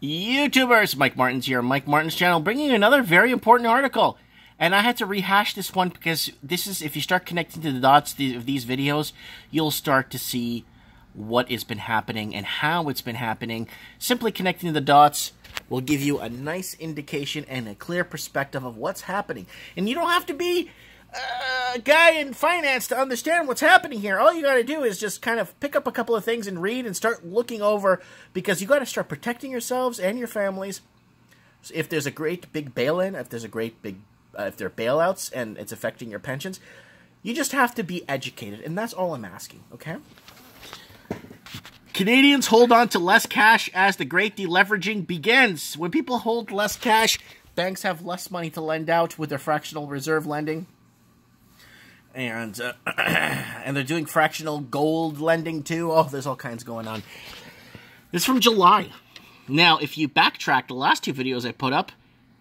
YouTubers, Mike Martin's here, Mike Martin's channel, bringing you another very important article. And I had to rehash this one because this is, if you start connecting to the dots of these videos, you'll start to see what has been happening and how it's been happening. Simply connecting to the dots will give you a nice indication and a clear perspective of what's happening. And you don't have to be a guy in finance to understand what's happening here. All you got to do is just kind of pick up a couple of things and read and start looking over, because you got to start protecting yourselves and your families. So if there's a great big bail-in, if there are bailouts and it's affecting your pensions, you just have to be educated, and that's all I'm asking, okay? Canadians hold on to less cash as the great deleveraging begins. When people hold less cash, banks have less money to lend out with their fractional reserve lending. And they're doing fractional gold lending too. Oh, there's all kinds going on. This is from July. Now, if you backtrack the last two videos I put up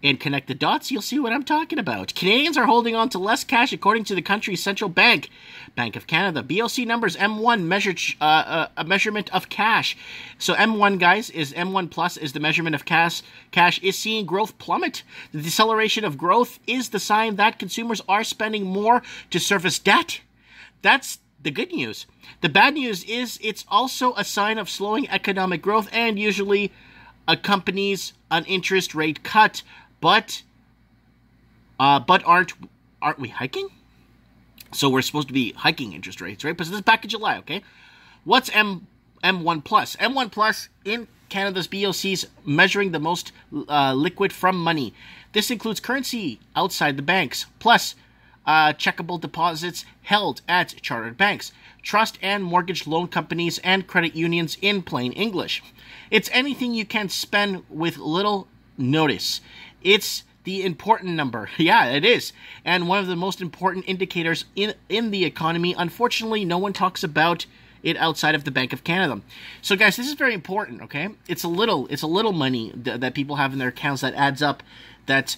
and connect the dots, you'll see what I'm talking about. Canadians are holding on to less cash according to the country's central bank, Bank of Canada. BOC numbers M1 measured a measurement of cash. So M1, guys, is M1 plus is the measurement of cash. Cash is seeing growth plummet. The deceleration of growth is the sign that consumers are spending more to service debt. That's the good news. The bad news is it's also a sign of slowing economic growth and usually accompanies an interest rate cut. But aren't we hiking? So we're supposed to be hiking interest rates, right? But this is back in July, okay? What's M1 plus? M1 plus in Canada's BOCs measuring the most liquid from money. This includes currency outside the banks, plus checkable deposits held at chartered banks, trust and mortgage loan companies, and credit unions in plain English. It's anything you can spend with little notice. It's the important number. Yeah, it is. And one of the most important indicators in the economy. Unfortunately, no one talks about it outside of the Bank of Canada. So guys, this is very important, okay? It's a little money that people have in their accounts that adds up, that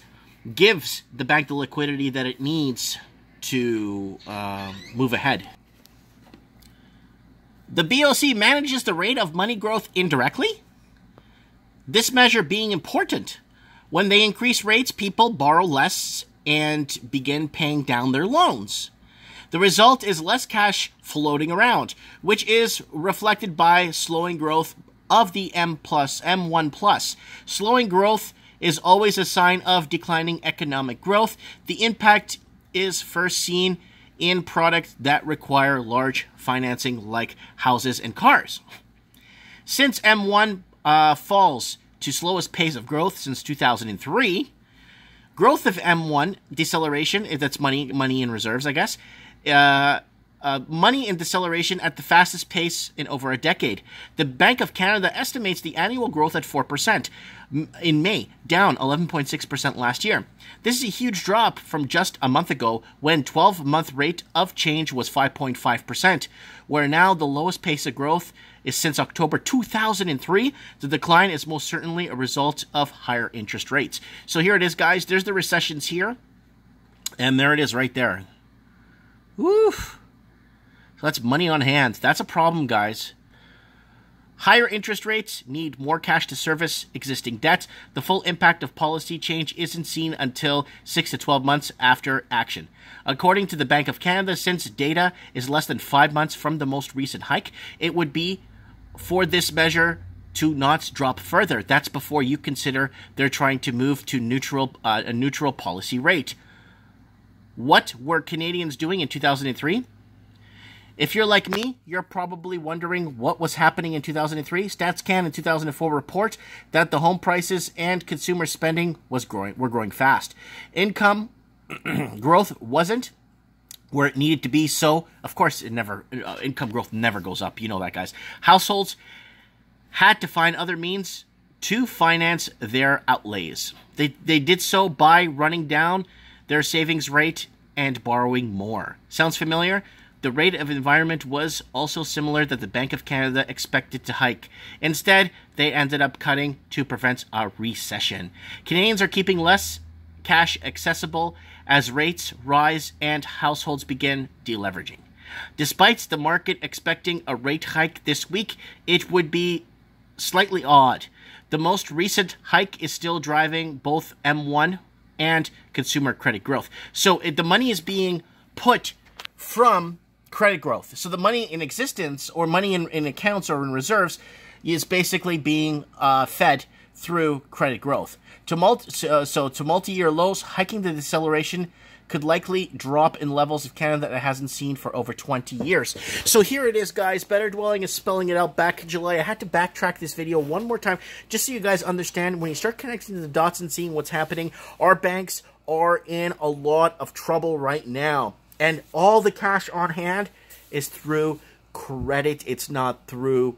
gives the bank the liquidity that it needs to move ahead. The BOC manages the rate of money growth indirectly. This measure being important. When they increase rates, people borrow less and begin paying down their loans. The result is less cash floating around, which is reflected by slowing growth of the M1+. Slowing growth is always a sign of declining economic growth. The impact is first seen in products that require large financing like houses and cars. Since M1 falls to slowest pace of growth since 2003, growth of M1 deceleration, if that's money in reserves, I guess, money in deceleration at the fastest pace in over a decade. The Bank of Canada estimates the annual growth at 4% in May, down 11.6% last year. This is a huge drop from just a month ago when 12-month rate of change was 5.5%, where now the lowest pace of growth is since October 2003. The decline is most certainly a result of higher interest rates. So here it is, guys. There's the recessions here, and there it is right there. Woo! So that's money on hand. That's a problem, guys. Higher interest rates need more cash to service existing debt. The full impact of policy change isn't seen until 6 to 12 months after action. According to the Bank of Canada, since data is less than 5 months from the most recent hike, it would be for this measure to not drop further. That's before you consider they're trying to move to a neutral policy rate. What were Canadians doing in 2003? If you're like me, you're probably wondering what was happening in 2003. StatsCan in 2004 report that the home prices and consumer spending were growing fast. Income growth wasn't where it needed to be, so of course income growth never goes up. You know that, guys. Households had to find other means to finance their outlays. They did so by running down their savings rate and borrowing more. Sounds familiar? The rate of environment was also similar that the Bank of Canada expected to hike. Instead, they ended up cutting to prevent a recession. Canadians are keeping less cash accessible as rates rise and households begin deleveraging. Despite the market expecting a rate hike this week, it would be slightly odd The most recent hike is still driving both M1 and consumer credit growth. So the money is being put from credit growth. So the money in existence or money in accounts or in reserves is basically being fed through credit growth. To multi-year lows, hiking the deceleration could likely drop in levels of Canada that it hasn't seen for over 20 years. So here it is, guys. Better Dwelling is spelling it out back in July. I had to backtrack this video one more time just so you guys understand. When you start connecting the dots and seeing what's happening, our banks are in a lot of trouble right now. And all the cash on hand is through credit. It's not through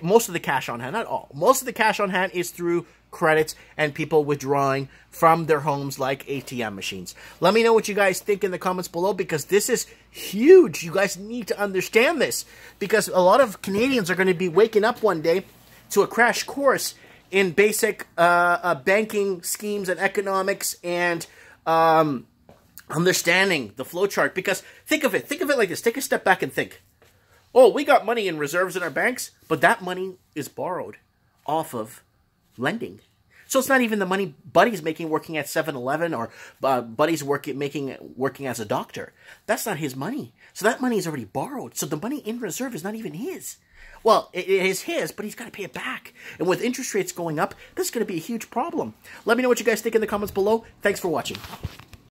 most of the cash on hand, not all. Most of the cash on hand is through credits and people withdrawing from their homes like ATM machines. Let me know what you guys think in the comments below, because this is huge. You guys need to understand this, because a lot of Canadians are going to be waking up one day to a crash course in basic banking schemes and economics and understanding the flowchart. Because think of it like this. Take a step back and think. Oh, we got money in reserves in our banks, but that money is borrowed off of lending. So it's not even the money Buddy's making working at 7-Eleven or Buddy's working as a doctor. That's not his money. So that money is already borrowed. So the money in reserve is not even his. Well, it is his, but he's got to pay it back. And with interest rates going up, this is going to be a huge problem. Let me know what you guys think in the comments below. Thanks for watching.